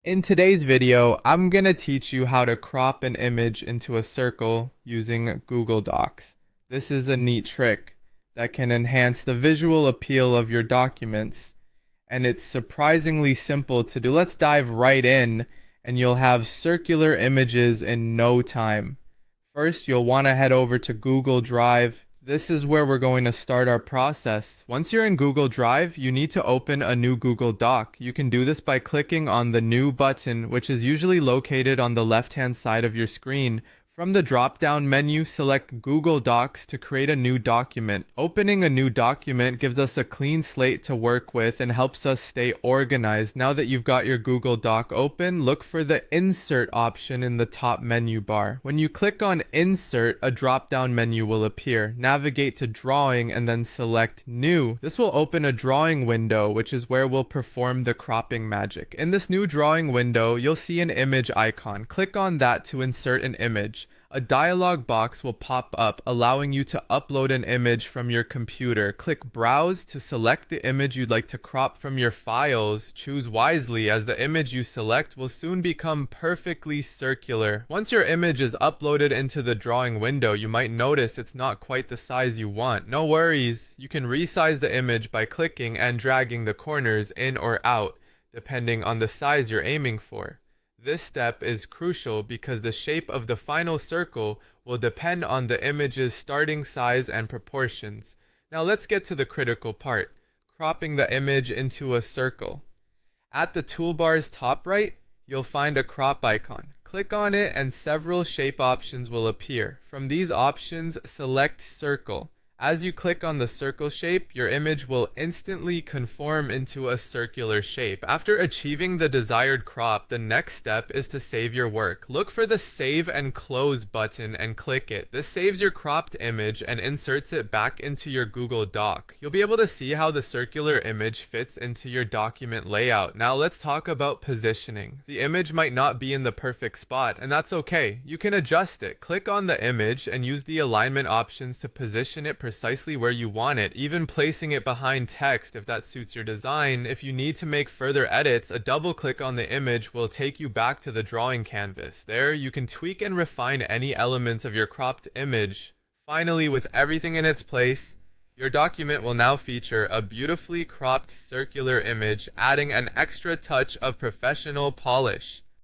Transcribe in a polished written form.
In today's video, I'm going to teach you how to crop an image into a circle using Google Docs. This is a neat trick that can enhance the visual appeal of your documents, and it's surprisingly simple to do. Let's dive right in, and you'll have circular images in no time. First, you'll want to head over to Google Drive. This is where we're going to start our process. Once you're in Google Drive, you need to open a new Google Doc. You can do this by clicking on the New button, which is usually located on the left-hand side of your screen. From the drop-down menu, select Google Docs to create a new document. Opening a new document gives us a clean slate to work with and helps us stay organized. Now that you've got your Google Doc open, look for the Insert option in the top menu bar. When you click on Insert, a drop-down menu will appear. Navigate to Drawing and then select New. This will open a drawing window, which is where we'll perform the cropping magic. In this new drawing window, you'll see an image icon. Click on that to insert an image. A dialog box will pop up, allowing you to upload an image from your computer. Click Browse to select the image you'd like to crop from your files. Choose wisely, as the image you select will soon become perfectly circular. Once your image is uploaded into the drawing window, you might notice it's not quite the size you want. No worries, you can resize the image by clicking and dragging the corners in or out, depending on the size you're aiming for. This step is crucial because the shape of the final circle will depend on the image's starting size and proportions. Now let's get to the critical part, cropping the image into a circle. At the toolbar's top right, you'll find a crop icon. Click on it and several shape options will appear. From these options, select Circle. As you click on the circle shape, your image will instantly conform into a circular shape. After achieving the desired crop, the next step is to save your work. Look for the Save and Close button and click it. This saves your cropped image and inserts it back into your Google Doc. You'll be able to see how the circular image fits into your document layout. Now let's talk about positioning. The image might not be in the perfect spot, and that's okay. You can adjust it. Click on the image and use the alignment options to position it precisely where you want it, even placing it behind text if that suits your design. If you need to make further edits, a double click on the image will take you back to the drawing canvas. There, you can tweak and refine any elements of your cropped image. Finally, with everything in its place, your document will now feature a beautifully cropped circular image, adding an extra touch of professional polish.